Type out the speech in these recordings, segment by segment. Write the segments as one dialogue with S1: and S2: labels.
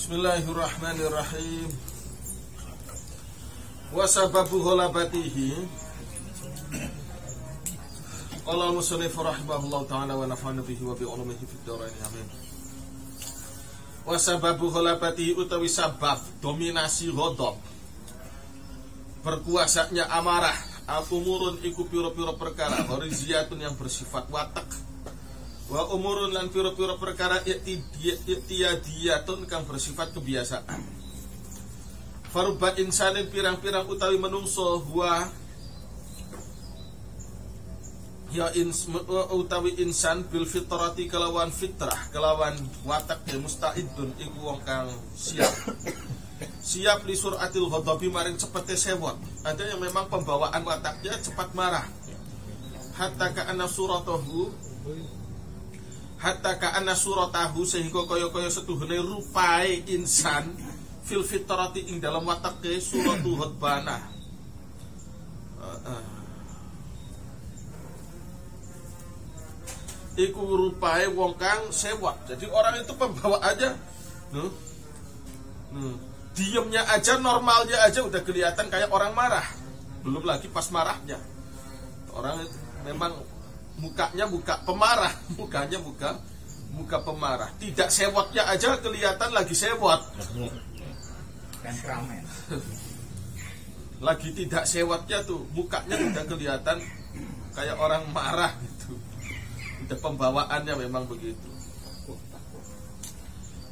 S1: Bismillahirrahmanirrahim. Wa sababu ghalabatihi qala al-musannif rahimahullahu ta'ala wa nafa'ana bihi wa bi ulumihi fid dharain amin. Wa sababu ghalabatihi utawi sabab dominasi ghadab, berkuasanya amarah, al-umurun iku pira-pira perkara horiziyatun yang bersifat watak, wa umurun lan pira-pira perkara iktiyadiyatun kang bersifat kebiasaan. Faruba insanin pirang-pirang utawi menungso wa ya utawi insan bil fitrati kelawan fitrah kelawan watak musta'idun iku wong kang siap li suratil ghadabi maring cepete sewot. Ada yang memang pembawaan wataknya cepat marah. Hatta ka'anna suratahu sehingga kaya-kaya setuhune rupae insan fil fitrati ing dalam watake suratu ghadbana. Iku rupae wong kang sewot. Jadi orang itu pembawa aja diemnya aja, normalnya aja udah kelihatan kayak orang marah. Belum lagi pas marahnya. Orang itu memang mukanya muka pemarah, mukanya muka pemarah. Tidak sewotnya aja kelihatan lagi sewot. Lagi tidak sewotnya tuh mukanya udah kelihatan kayak orang marah gitu. Udah pembawaannya memang begitu.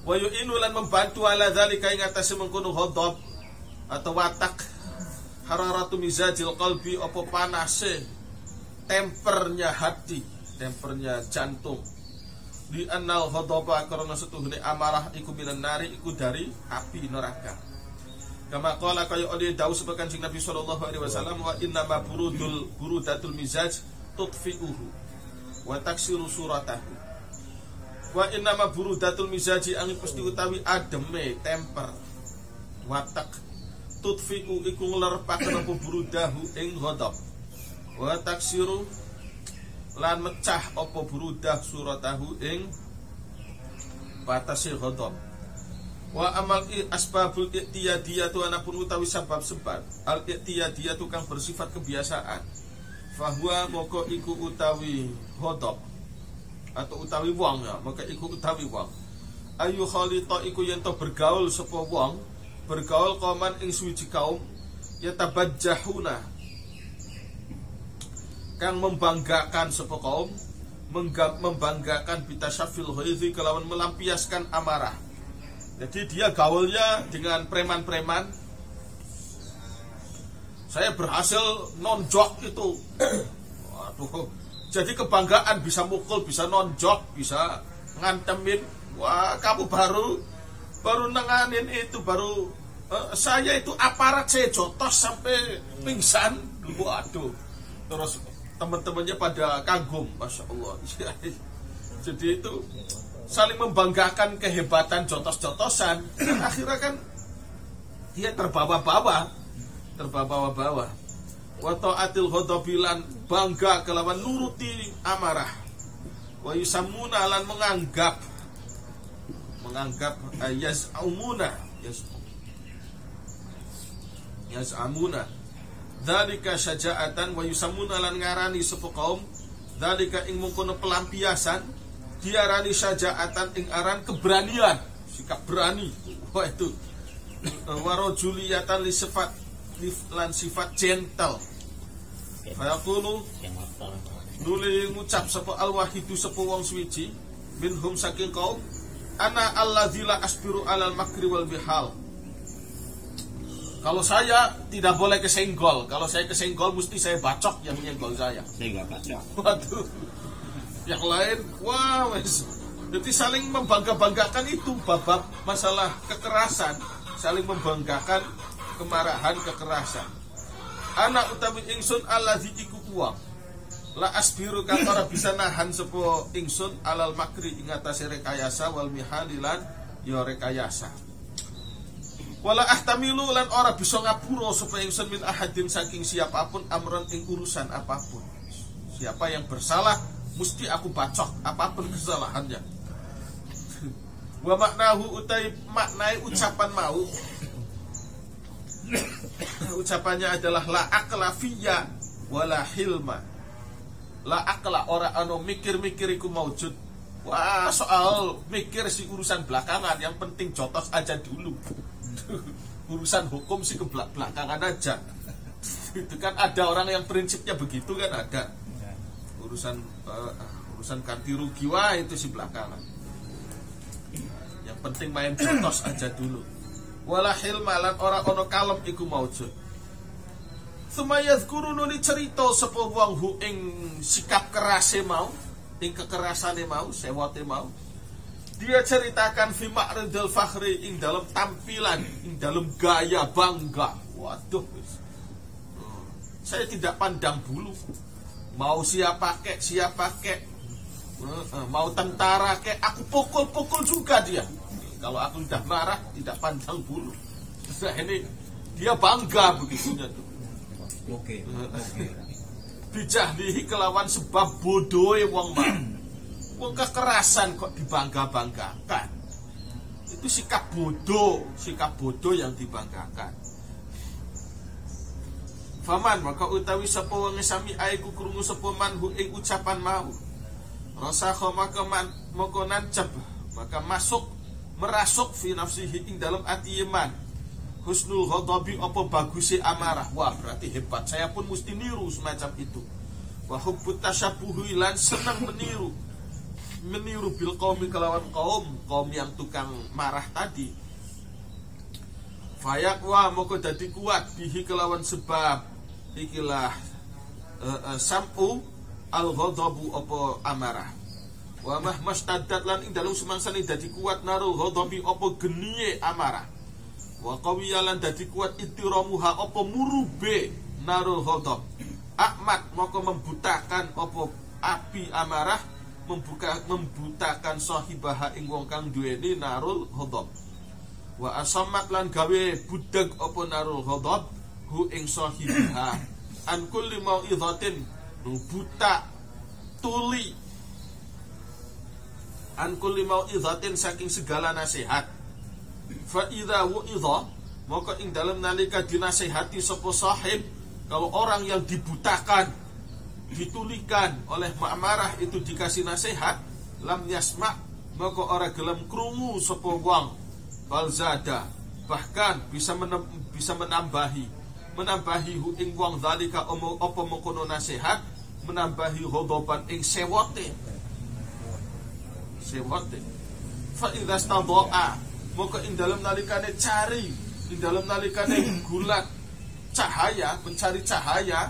S1: Wa yu'inu lan membantu ala dzalika ing atase mengkono ghadab atau watak hararatu mizajil qalbi apa panase tempernya hati, tempernya jantung. Di annal ghadaba karena setuhune amarah iku minan nari iku dari api neraka. Kama qala kaya oleh dawuh sebakan sing Nabi sallallahu alaihi wasallam wa inna ma burudatul mizaj tutfi'uhu wa taksiru suratahu. Wa inna ma burudatul mizaji angin pasti utawi ademe temper watak tutfi'u iku nglerpaken apa burudahu ing ghadab. Wa taksiru lan mecah apa burudah suratahu ing batase ghadab. Wa amal asbabul iktiyadiyatu anapun utawi sebab-sebab al iktiyadiyatu kang bersifat kebiasaan. Fahuwa moko iku utawi ghadab atau utawi wong ya, maka iku utawi wong. Ayu khalita iku yen to bergaul sapa wong, bergaul kauman ing suci kaum yatabajjahuna kang membanggakan sapa kaum, membanggakan bitasyafil ghaizi kelawan melampiaskan amarah. Jadi dia gaulnya dengan preman-preman. Saya berhasil nonjok itu. Waduh. Jadi kebanggaan bisa mukul, bisa nonjok, bisa ngantemin. Wah, kamu baru nenganin itu, baru saya itu aparat saya jotos sampai pingsan. Waduh. Terus teman-temannya pada kagum, masya Allah. Jadi itu saling membanggakan kehebatan jotos-jotosan. Dan akhirnya kan dia terbawa-bawa. Wa ta'atil ghadabilan bangga kelawan nuruti amarah. Wa yusammuna lan menganggap yaz'amuna dzalika syaja'atan wa yusammuna lan ngarani sapa kaum dzalika ing mungkono pelampiasan diarani syaja'atan ing aran keberanian, sikap berani. Wah itu wa rajuliyatan li sifat gentle. Fayaqulu nuli ngucap sapa al-wahidu sapa wong suwiji minhum saking kaum ana allazi la asbiru alal makri wal bihal. Kalau saya tidak boleh kesenggol. Kalau saya kesenggol mesti saya bacok yang menyenggol saya.
S2: Saya enggak bacok.
S1: Waduh. Yang lain wah wes. Jadi saling membangga-banggakan itu bab masalah kekerasan, saling membanggakan kemarahan, kekerasan. Anak utawi ingsun allazi iku uang la asbiru kang ora bisa nahan sapa ingsun alal makri ing atase rekayasa wal mihalilan ya rekayasa. Wala ahtamilu lan ora bisa ngapura sapa ingsun min ahadin saking siapapun amron ing urusan apapun. Siapa yang bersalah mesti aku bacok apapun kesalahannya. Wa maknahu utai maknai ucapan mau. Ucapannya adalah la aqla fiyya wala hilma. La aqla ora ano mikir-mikir iku maujud. Wah, soal mikir si urusan belakangan, yang penting jotos aja dulu. Urusan hukum sih ke belakangan aja. Itu kan ada orang yang prinsipnya begitu kan, ada. Urusan ganti rugi wah itu si belakangan. Yang penting main jotos aja dulu. Wala hilma lan ora ono kalem iku maujud. Sumayaz gurunu ni cerita sapa wong hu ing sikap kerase mau, ing kekerasane mau, sewote mau. Dia ceritakan fi ma'ridil fakhri ing dalam tampilan, ing dalam gaya bangga. Waduh. Saya tidak pandang bulu. Mau siapa kek, mau tentara kek, aku pukul-pukul juga dia. Kalau aku sudah marah, tidak pandang bulu. Nah, ini dia bangga begitunya tuh.
S2: Oke.
S1: Bijahdihi kelawan sebab bodohe wong mau. Wong kekerasan kok dibangga-banggakan. Itu sikap bodoh yang dibanggakan. Faman maka utawi sapa wong sami aiku krungu sapa man hu ing ucapan mau. Rasakha maka nancep maka merasuk fi nafsihi ing dalam ati iman. Husnul ghadabi apa bagusé amarah. Wah, berarti hebat. Saya pun mesti niru semacam itu. Wa hubbut tasyabbuhi lan senang meniru bil qaumi kelawan kaum yang tukang marah tadi. Fayaqwa moko dadi kuat bihi kelawan sebab ikilah sam'u al-ghadabu apa amarah. Wa mahmastaddat lan ing dalem semangsane dadi kuat narul ghadabi apa geniye amarah. Wa qawiyalan dadi kuat itiramuha apa murube narul ghadab. Ahmad moko membutakan apa api amarah, membutakan sahibaha ing wong kang duweni narul ghadab. Wa asammat lan gawe budeg apa narul ghadab hu ing sahibaha an kulli mau'izatin buta tuli an kulli mau'izatin saking segala nasihat. Fa idza wu'idha maka ing dalam nalika dinasihati sapa sahib, kalau orang yang dibutakan ditulikan oleh amarah itu dikasih nasihat, lam yasma maka ora gelem krungu sapa wong. Balzada bahkan bisa menambahi hu ing wong zalika apa mengkono nasihat, menambahi ghadaban ing sewote. Fa idza stadha'a maka ing dalam nalikane cari, ing dalam nalikane gulat cahaya, mencari cahaya,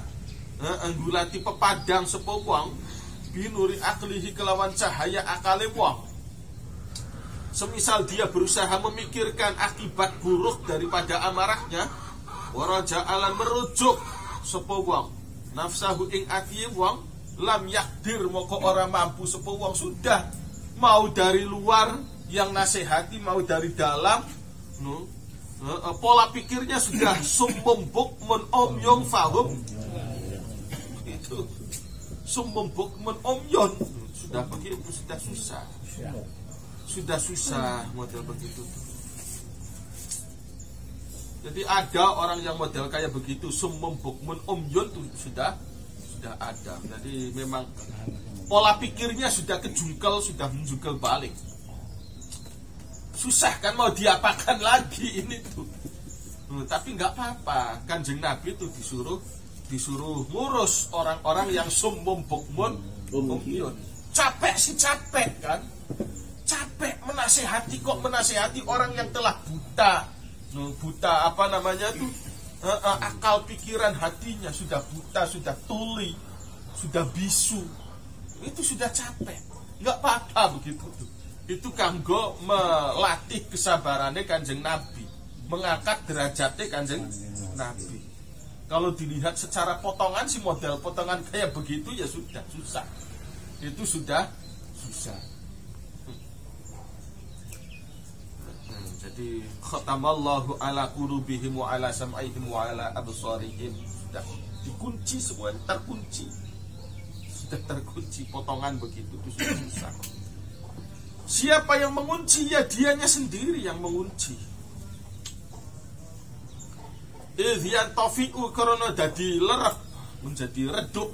S1: anggulati pepadang sapa wong binuri aklihi kelawan cahaya akale wong. Semisal dia berusaha memikirkan akibat buruk daripada amarahnya, waraja alan merujuk sapa wong nafsahu ing ati wong, lam yakdir moko ora mampu sapa wong. Sudah mau dari luar yang nasihati, mau dari dalam pola pikirnya sudah sumbum bukmun omyong fahum. Itu sumbum bukmun omyon, sudah begitu, sudah susah model begitu. Jadi ada orang yang model kayak begitu, sumbum bukmun omyon tuh sudah ada. Jadi memang pola pikirnya sudah kejungkel, sudah menjungkel balik. Susah kan, mau diapakan lagi ini tuh. Tapi nggak apa-apa, Kanjeng Nabi itu disuruh ngurus orang-orang yang sumbum bukmun umyun. Capek kan, capek menasehati orang yang telah buta apa namanya tuh, akal pikiran hatinya sudah buta, sudah tuli, sudah bisu. Itu sudah capek, nggak apa-apa begitu tuh. Itu kanggo melatih kesabarannya Kanjeng Nabi, mengangkat derajatnya Kanjeng Nabi. Kalau dilihat secara potongan, si model potongan kayak begitu ya sudah susah. Itu sudah susah. Jadi khatamallahu ala qulubihim wa ala sam'ihim wa ala absarihim. Sudah dikunci semua, terkunci. Sudah terkunci, potongan begitu itu sudah susah. Siapa yang mengunci? Ya dianya sendiri yang mengunci. Idhian tofi'u karena dadi lerep, menjadi redup,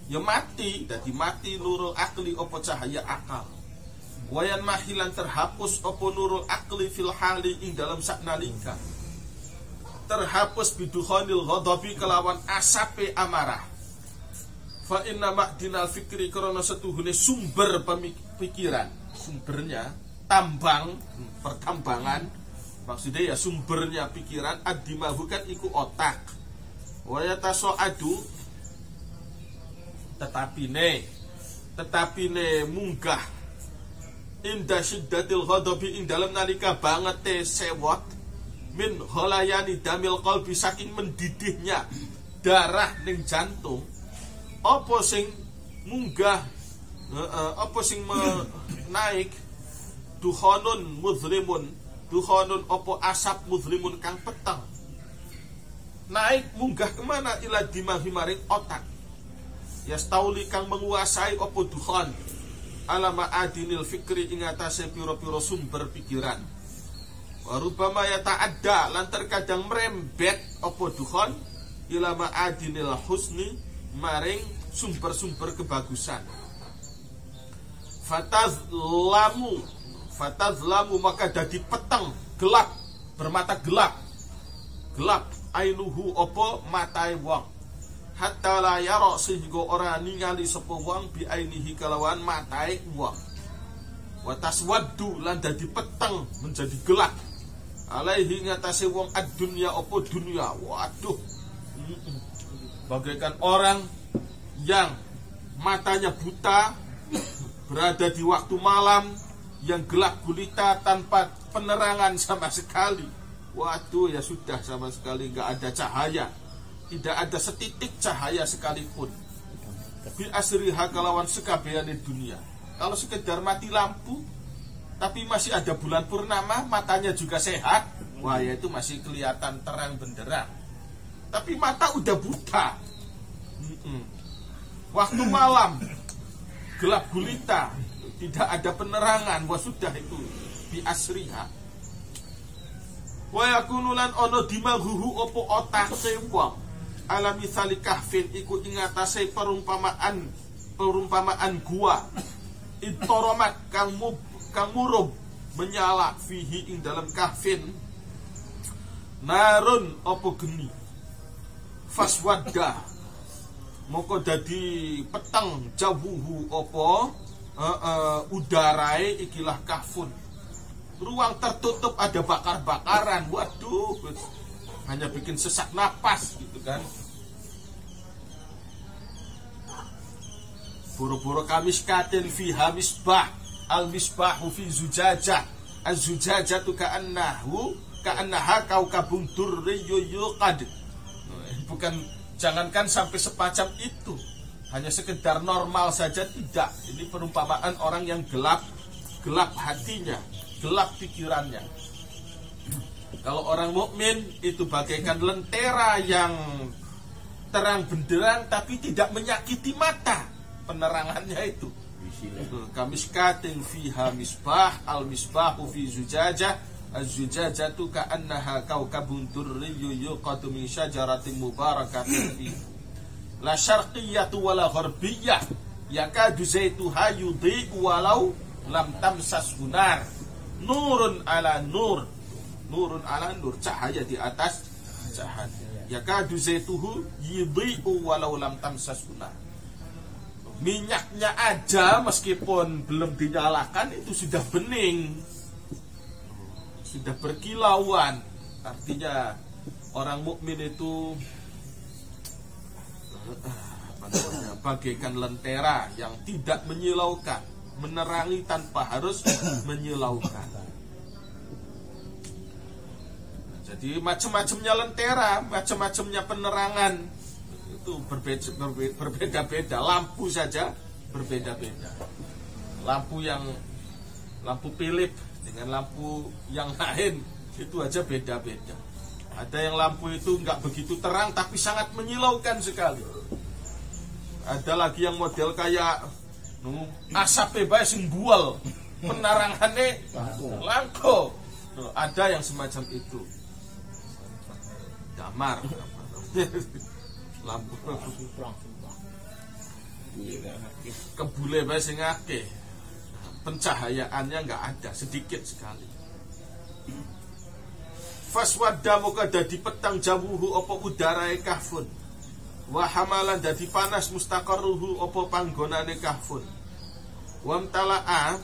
S1: ya mati, dadi mati nurul akli opo cahaya akal. Wayan mahilan terhapus opo nurul akli fil hali ing dalam saknalika. Terhapus bidukhonil ghadabi kelawan asape amarah. Fa inna ma'dinal fikri karena setuhune sumber pemikiran, sumbernya tambang, pertambangan, maksudnya ya sumbernya pikiran, ad-dimahu kan iku otak. Wa yataso'adu tetapi ne munggah inda syiddatil ghadabi ing dalam nalika banget sewot min holayani damil qalbi saking mendidihnya darah ning jantung. Apa sing munggah, apa sing naik dukhonun muzlimun, dukhonun apa asap muzlimun kang peteng naik munggah kemana? Ila dimahi maring otak. Yastauli kang menguasai apa dukhon alama adinil fikri ing atase pira-pira sumber pikiran. Warubama yata'adda lan terkadang merembet apa dukhon ilama adinil husni maring sumber-sumber kebagusan. Fatazlamu maka dadi peteng, gelap, bermata gelap ainuhu opo matai wong. Hatta la yara sehingga ora ningali sapa wong bi ainihi kalawan matai wong. Wa taswaddu lan dadi peteng, menjadi gelap. Alaihi ngatasi wong ad-dunya opo dunya. Waduh, bagaikan orang yang matanya buta, berada di waktu malam yang gelap gulita tanpa penerangan sama sekali. Waduh, ya sudah, sama sekali nggak ada cahaya, tidak ada setitik cahaya sekalipun. Bi asriha kalawan sekabehane dunia. Kalau sekedar mati lampu tapi masih ada bulan purnama, matanya juga sehat, wah ya itu masih kelihatan terang benderang. Tapi mata udah buta. Waktu malam gelap gulita, tidak ada penerangan, wah sudah itu bi asriha. Wa yakunulan ono dimaghuhu opo otak wong alami sali kahfin iku ingatase perumpamaan gua itoromat kang murub menyala fihi ing dalam kahfin narun opo geni faswadda moko dadi peteng jawuhu opo udarae ikilah kahfun, ruang tertutup ada bakar-bakaran. Waduh, hanya bikin sesak napas gitu kan. Buru-buru kamiskatin fiha misbah, al misbahu fi zujajah, az zujajah tu ka'annaha kaukabun durriyyu yuqad. Bukan, jangankan sampai sepacam itu, hanya sekedar normal saja tidak. Ini perumpamaan orang yang gelap hatinya, gelap pikirannya. Kalau orang mukmin itu bagaikan lentera yang terang benderang tapi tidak menyakiti mata, penerangannya itu. Kamiskatin fiha misbah, al misbahu fi zujajah, az-zujajatu ka'annaha kaukabun durriyyu yuqadu min syajaratin mubarakatin fi la syarqiyyatu wala gharbiyyah yakadu zaituha yudhi'u walau lam tamsas hunar. Nurun ala nur, nurun ala nur, cahaya di atas cahaya. Yakadu zaituhu yudhi'u walau lam tamsas hunar. Minyaknya aja meskipun belum dinyalakan itu sudah bening, sudah berkilauan. Artinya orang mukmin itu bagaikan lentera yang tidak menyilaukan, menerangi tanpa harus menyilaukan. Jadi macam-macamnya lentera, macam-macamnya penerangan itu berbeda-beda. Lampu saja berbeda-beda. Lampu Philip dengan lampu yang lain itu aja beda-beda. Ada yang lampu itu nggak begitu terang tapi sangat menyilaukan sekali. Ada lagi yang model kayak asap bebas sing bual, penerangannya langko. Ada yang semacam itu. Damar. Lampu kebule bae sing akeh. Pencahayaannya nggak ada, sedikit sekali. Faswadda muka dadi petang jawuhu opo udarae kahfun. Wa hamalan dadi panas mustaqarruhu opo panggonane kahfun. Wamtala'a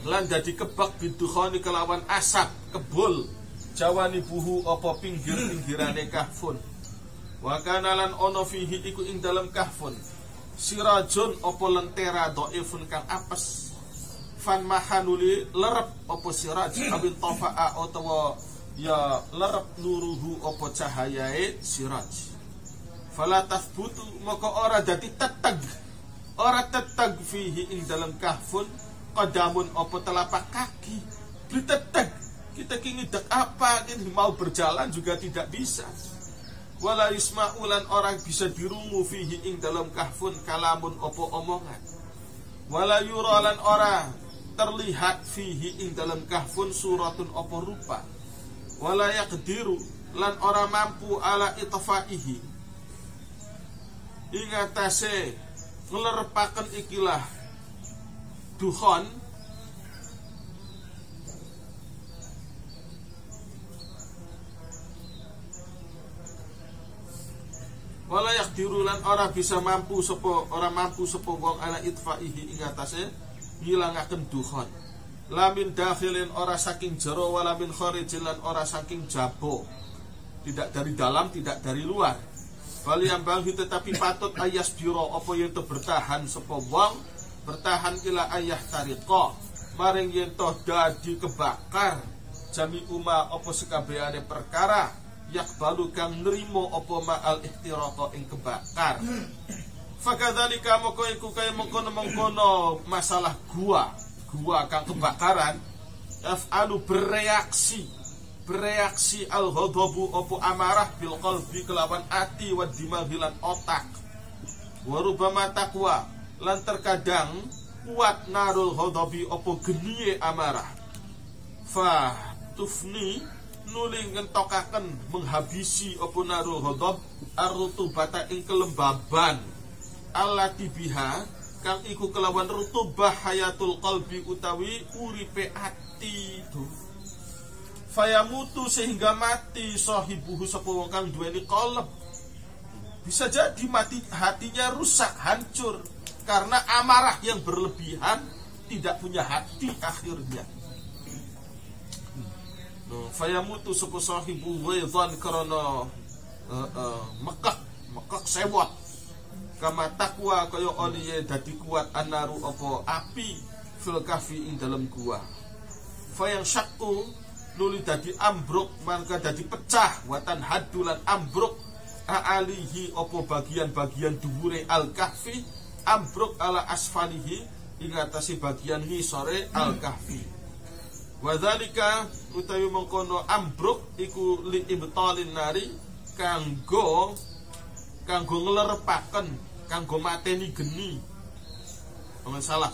S1: lan dadi kebak bidukhani kelawan asap kebul jawani buhu opo pinggir-pinggirane kahfun. Wa kana lan ono fihi iku ing dalam kahfun sirajun opo lentera dhaifun kang apes. Fan mahanuli lerep opo siraj abin tofa'a otawa ya lerep nuruhu opo cahayae siraj. Fala tathbutu maka ora dadi teteg, ora teteg fihi ing dalam kahfun qadamun opo telapak kaki. Beli teteg kita kini dak apa ini mau berjalan juga tidak bisa. Wala yusma'ulan orang bisa dirungu fihi ing dalam kahfun kalamun opo omongan. Wala yuralan orang terlihat fihi ing dalam kahfun suratun opo rupa. Wala yaqdiru lan ora mampu ala itfaihi ing atase nglerepaken ikilah dukhon wala yaqdiru lan ora bisa mampu sapa wong ala itfaihi ing atase ngilangaken dukhon. Lamin dakhilin ora saking jero wala min kharijin lan ora saking jabo. Tidak dari dalam, tidak dari luar. Bali ambanghi tetapi patut ayas biro apa yen to bertahan sapa wong, bertahan ila ayah tariqa. Maring yen to dadi kebakar jami uma apa sekabehane perkara yak balu kang nrimo apa ma'al ihtiraqa ing kebakar. Fakadzalika moko iku kaya mengkono-mengkono masalah gua kang kebakaran af'alu bereaksi al-ghadabu opo amarah bil qalbi kelawan ati wa dimaghi lan otak. Wa rubama taqwa lan terkadang kuat narul ghadabi opo geniye amarah. Fa tufni nuli ngentokaken menghabisi opo narul ghadab ar-rutubata ing kelembaban allati biha kang iku kelawan rutubah hayatul qalbi utawi uripe ati itu. Fayamutu sehingga mati sahibuhu sapa wong kang duweni qalb. Bisa jadi mati hatinya rusak, hancur karena amarah yang berlebihan, tidak punya hati akhirnya. Fayamutu sapa sahibu waidhan karena mekak sewot. Kama takwa kaya oliye dadi kuat anaru opo api fil kahfi ing dalam gua. Fayang syakku nuli dadi ambruk mangka dadi pecah watan hadulan ambruk aalihi opo bagian-bagian dhuwure al kahfi ambruk ala asfalihi ing atase bagian ngisore al kahfi. Wadzalika utawi mengkono ambruk iku li ibtalin nari kanggo nglerepaken, kanggo mateni geni. Salah.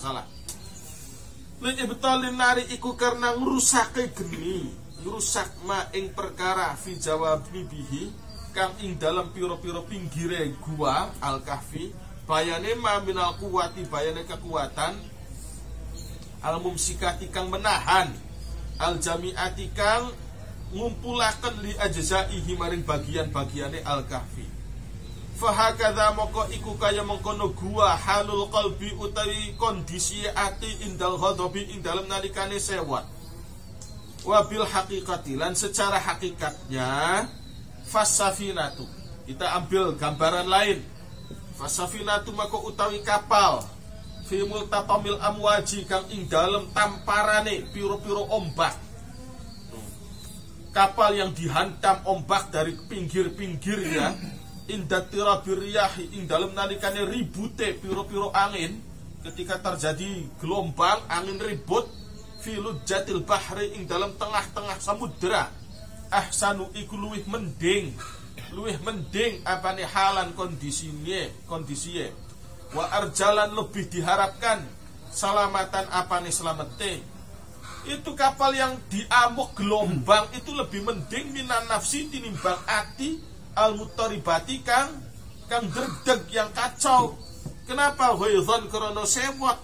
S1: Lin ibtalin nari iku karena ngrusake geni, ngrusak ma ing perkara fi jawabi bihi kang ing dalam piro-piro pinggire gua al-kahfi bayane ma minal kuwati bayane kekuatan al-mumsikati kang menahan al-jami'ati kang ngumpulaken li ajzaihi maring bagian-bagiane al-kahfi. Fahakadha moko iku kaya mengkono gua halul qalbi utawi kondisi ati indal ghadabi ing dalem nalikane sewat. Wabil haqiqati lan secara hakikatnya fasafinatu. Kita ambil gambaran lain. Fasafinatu moko utawi kapal fi multatamil amwaji kang ing dalem tamparane piro-piro ombak. Kapal yang dihantam ombak dari pinggir-pinggirnya. Indatira birriyahi ing dalam nalikane ribute piro-piro angin, ketika terjadi gelombang angin ribut filud jatil bahri ing dalam tengah-tengah samudra ahsanu iku luwih mending apane halan kondisiye wa arjalan lebih diharapkan salamatan apane slamete. Itu kapal yang diamuk gelombang itu lebih mending minan nafsi tinimbang ati al-mutaribati kang derdeg yang kacau. Kenapa? Ghaizan krana sewot.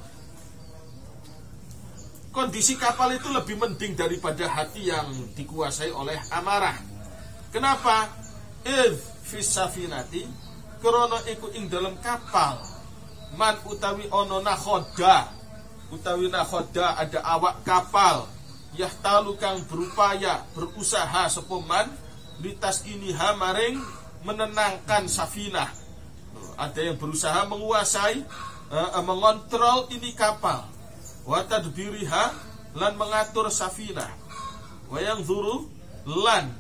S1: Kondisi kapal itu lebih mending daripada hati yang dikuasai oleh amarah. Kenapa? Idh fis safinati krana iku ing dalam kapal man utawi ono nakhoda. Utawi nakhoda ada awak kapal yahtalu kang berupaya berusaha sepoman litaskiniha maring menenangkan safinah. Ada yang berusaha menguasai mengontrol ini kapal wa tadbiriha lan mengatur safinah wa yang zuru lan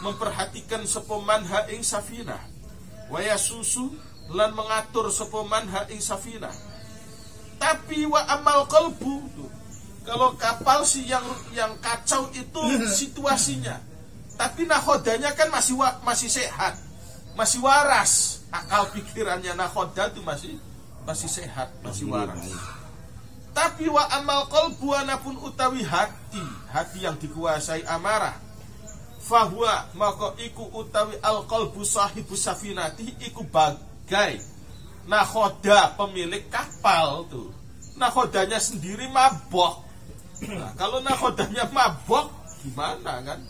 S1: memperhatikan sepoman ha ing safinah wa yasusu lan mengatur sepoman ha ing safinah. Tapi wa amal qalbu, kalau kapal sih yang kacau itu situasinya. Tapi nakhodanya kan masih sehat, masih waras. Akal pikirannya nakhoda itu masih sehat, masih waras. Tapi wa amal qalbu anapun utawi hati yang dikuasai amarah. Fahuwa maka iku utawi al qalbu sahibus safinati iku bagai nakhoda pemilik kapal tuh. Nakhodanya sendiri mabok. Nah, kalau nakhodanya mabok gimana kan?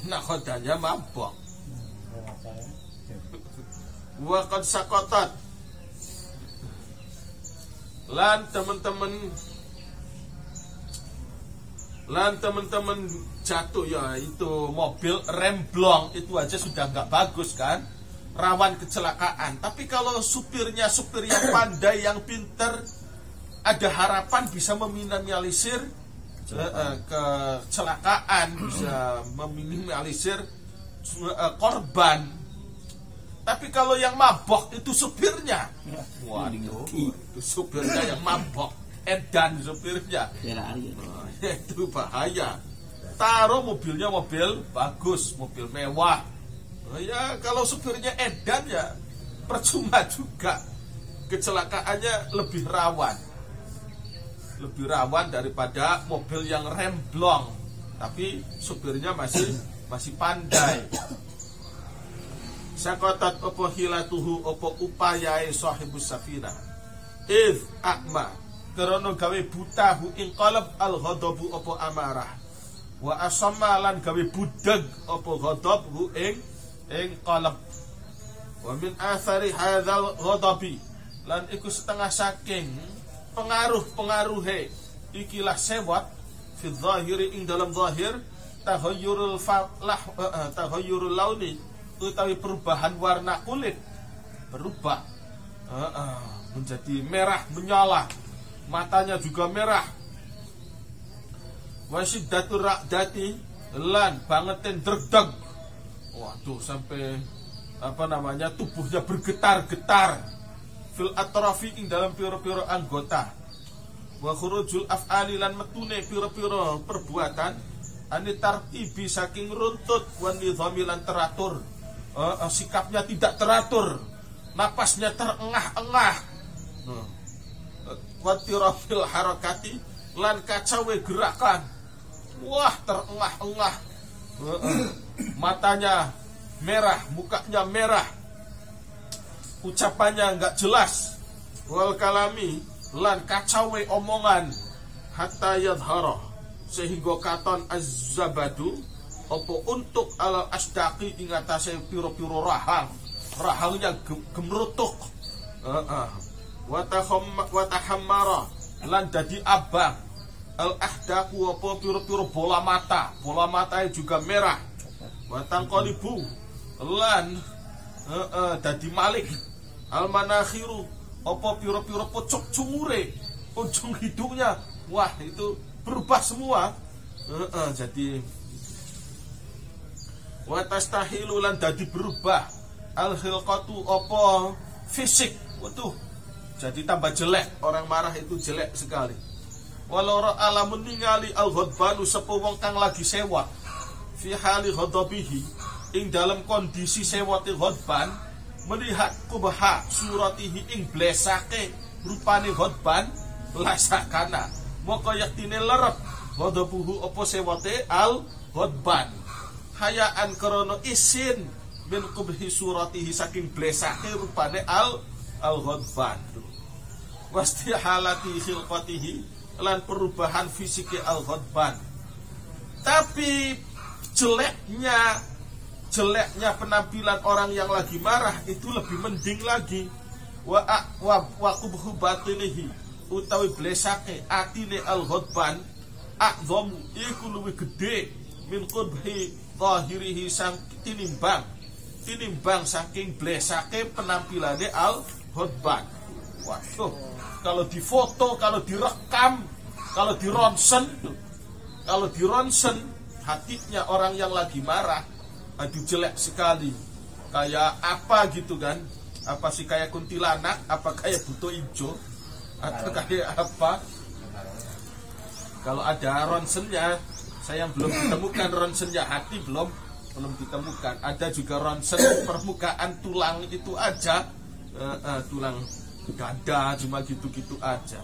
S1: Nakhodanya mabok. Wa qad sakotat. Lan teman-teman jatuh ya itu mobil remblong itu aja sudah nggak bagus kan? Rawan kecelakaan. Tapi kalau supir yang pandai, yang pinter, ada harapan bisa meminimalisir kecelakaan, bisa meminimalisir korban. Tapi kalau yang mabok itu supirnya, waduh, itu supirnya yang mabok, edan supirnya, itu bahaya. Taruh mobilnya mobil bagus, mobil mewah. Ya kalau supirnya edan ya percuma juga, kecelakaannya lebih rawan daripada mobil yang remblong tapi supirnya masih pandai. Sakotat opo hilatuhu opo upayae sahibus safinah idh akma karena gawe butahu ing qalb al ghadabu opo amarah wa asamma lan gawe budeg opo ghadabu ing qalb wa min athari hadzal ghadabi lan iku setengah saking pengaruhe ikilah sewat fi dhahiri ing dalam zahir tahayyurul launi utawi perubahan warna kulit berubah menjadi merah menyala, matanya juga merah. Wa syiddatur ra'dati lan bangeten derdeg. Waduh sampai tubuhnya bergetar-getar fil atrafi ing dalam piro-piro anggota. Wa khurujul af'ali lan metune piro-piro perbuatan ani tartibi saking runtut wa nizami lan teratur. Sikapnya tidak teratur, napasnya terengah-engah. Wa tirafil harakati lan kacawe gerakan. Wah terengah-engah. Matanya merah, mukanya merah, ucapannya enggak jelas. Wal kalami lan kacawe omongan hatta yadhara sehingga katon az-zabadu opo untuk ala asdaqi ing atase piro-piro rahangnya gemrutuk. Wa tahammara lan dadi abang al ahdaku opo piro-piro bola mata juga merah. Wa tangqalibu lan dadi malik al manakhiru opo piro-piro pucuk cungure, ujung hidungnya wah itu berubah semua. Jadi wa tastahilu lan dadi berubah al khilqatu opo fisik. Waduh jadi tambah jelek, orang marah itu jelek sekali. Walau ra'ala meningali al ghadbanu sepo wong kang lagi sewat fi hali ghadabihi ing dalam kondisi sewate ghadban melihat kubha suratihi ing blesake rupane ghadban lasakana moko yaktine lerep ghadabuhu apa sewote al ghadban hayaan krana isin min qubhi suratihi saking blesake rupane al ghadban wastihalati khilqatihi lan perubahan fisike al ghadban. Tapi jeleknya penampilan orang yang lagi marah itu lebih mending lagi. Wa qubhu batinihi utawi blesake atine al ghadban a'dhamu iku luwih gedhe min qubhi zahirihi sang tinimbang saking blesake penampilannya al ghadban. Waduh, kalau difoto, kalau direkam, kalau dironsen hatinya orang yang lagi marah, aduh jelek sekali. Kayak apa gitu kan? Apa sih, kayak kuntilanak? Apa kayak buto ijo? Atau kayak apa? Kalau ada ronsennya, saya belum ditemukan ronsennya hati, belum ditemukan. Ada juga ronsen permukaan tulang itu aja, tulang dada cuma gitu-gitu aja.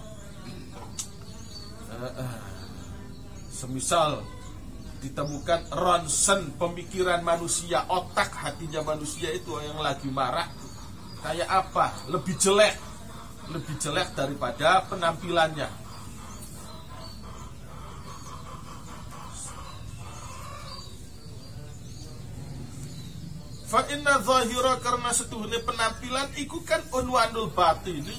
S1: Semisal ditemukan ronsen pemikiran manusia, otak hatinya manusia itu yang lagi marah, kayak apa? Lebih jelek daripada penampilannya. Fa inna zahira, karena setuhune penampilan iku kan unwanul batini,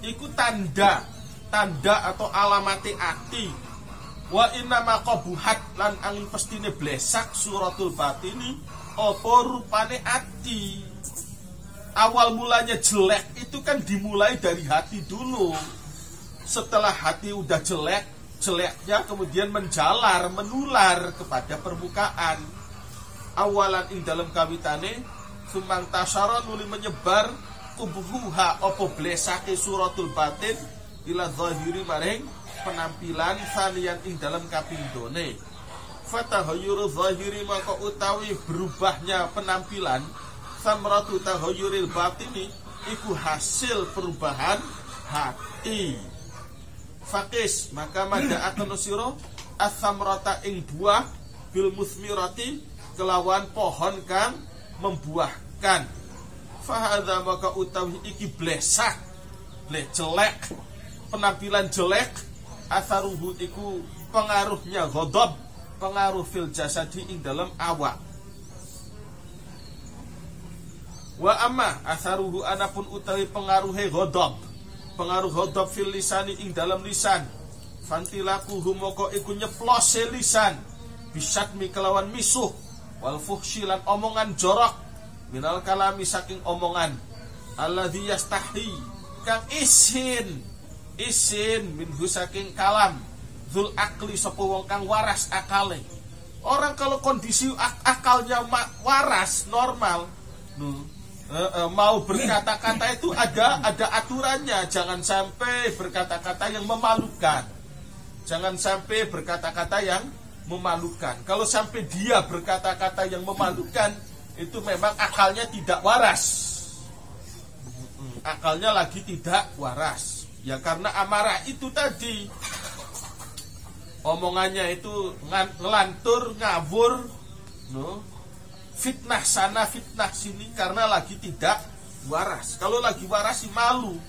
S1: iku tanda atau alamati ati. Wa inna maqabuhat lan angin pestine blesak suratul batini apa rupane ati. Awal mulanya jelek itu kan dimulai dari hati dulu. Setelah hati udah jeleknya kemudian menular kepada permukaan. Awalan ing dalam kawitane sumang tasyara nuli menyebar kubuha opo blesake suratul batin ila zahiri maring penampilan sanian ing dalam kapindone. Fatahayyuru zahiri, maka utawi berubahnya penampilan samratu tahayyuril batini iku hasil perubahan hati. Fakis, maka mada'atun sira as-samrata ing buah bil musmirati kelawan pohon kang membuahkan. Fahadha, maka utawi iki blesak, jelek, penampilan jelek, atharuhu iku pengaruhnya ghadab, pengaruh fil jasadi ing dalam awak. Wa amma atharuhu, anapun utawi pengaruhe ghadab, pengaruh ghadab fil lisani ing dalam lisan, fantilakuhu moko iku nyeplose lisan bisatmi kelawan misuh wal fuhsyilan omongan jorok minal kalami saking omongan alladzi yastahi kang isin minhu saking kalam zul akli sapa wong kang waras akale. Orang kalau kondisi akalnya waras normal mau berkata-kata itu ada aturannya. Jangan sampai berkata-kata yang memalukan. Kalau sampai dia berkata-kata yang memalukan, itu memang akalnya tidak waras. Akalnya lagi tidak waras. Ya karena amarah itu tadi. Omongannya itu ngelantur, ngawur, fitnah sana, fitnah sini, karena lagi tidak waras. Kalau lagi waras sih malu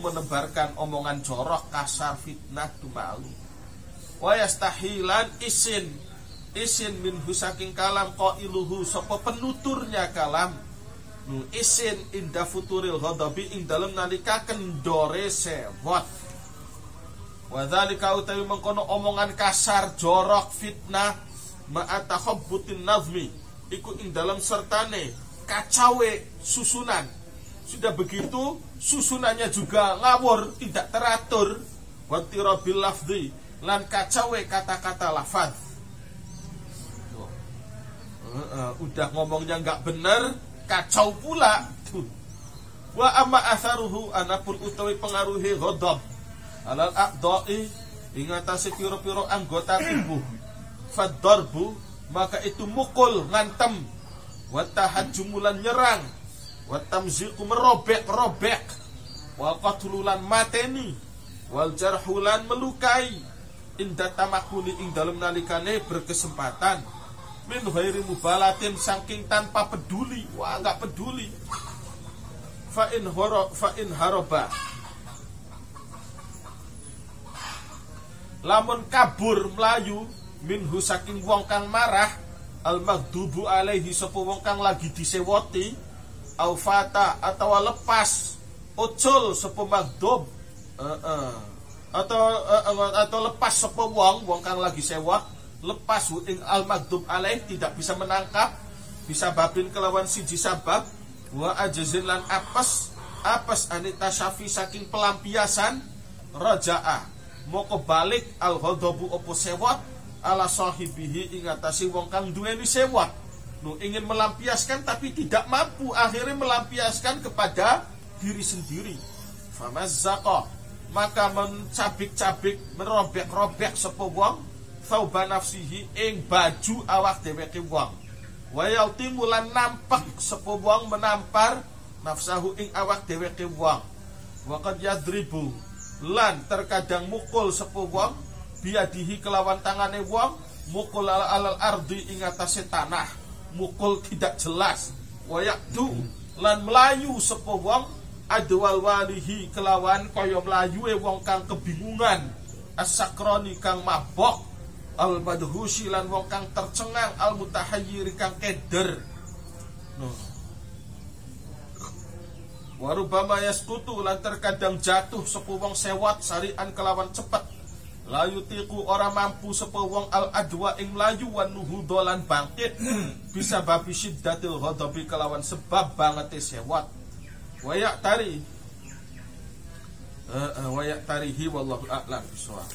S1: menebarkan omongan jorok, kasar, fitnah itu malu. Wa yastahilan isin minhu saking kalam qailuhu sapa penuturnya kalam isin inda futuril ghadabi ing dalem nalika kendore sewot. Wa dzalika utawi mengkono omongan kasar, jorok, fitnah ma'atakhabbutin nazmi iku ing dalam sertane kacawe susunan. Sudah begitu susunannya juga ngawur, tidak teratur. Wa tirabil lafzi lan kacawe kata-kata lafaz. Udah ngomongnya nggak bener, kacau pula. Wa amma atharuhu, anapun utawi pengaruhi ghadab alal a'dha'i ing atase pira-pira anggota tubuh, fadarbu, maka itu mukul, ngantem, wa tahajjumulan nyerang, wa tamziqu merobek-robek, wal qatlulan mateni, wal jarhulan melukai, inda tamakuni ing dalem nalikane berkesempatan, min ghairi mubalatin saking tanpa peduli, wah enggak peduli. Fa in haroba, lamun kabur melayu minhu saking wong kang marah, al maghdubu alaihi sapa wong kang lagi disewoti, au fata atau lepas ucul sapa maghdub, atau lepas sapa wong kang lagi sewot, lepas ing al maghdub alaih tidak bisa menangkap, bisa babin kelawan siji sabab, wa ajazin lan apes anita syafi saking pelampiasan, raja'a moko balik al ghadabu opo sewot ala sahibihi ing atase wong kang duweni sewot. Ingin melampiaskan tapi tidak mampu, akhirnya melampiaskan kepada diri sendiri. Famazzaqa, maka mencabik-cabik, merobek-robek sapa wong thauba nafsihi ing baju awak dheweke wong. Wa yaltimulan nampak sapa wong menampar nafsahu ing awak dheweke wong. Wa qad yadribu lan terkadang mukul sapa wong biadihi kelawan tangane wong, mukul alal ardi ing atase tanah, mukul tidak jelas. Wa yakdu lan melayu sapa wong adwal walihi kelawan kaya mlayue wong kang kebingungan, as-sakrani kang mabok, al-madhusi lan wong kang tercengang, al-mutahayyir kang keder. Warubama yaskutu lan terkadang jatuh sapa wong sewat sarian kelawan cepet, la yutiku ora mampu sapa wong al-adwa ing mlayu wan nuhudha lan bangkit, bisa babi syiddatil ghadabi kelawan sebab bangete sewat. Wayak tarihi wallahu a'lam bishawab.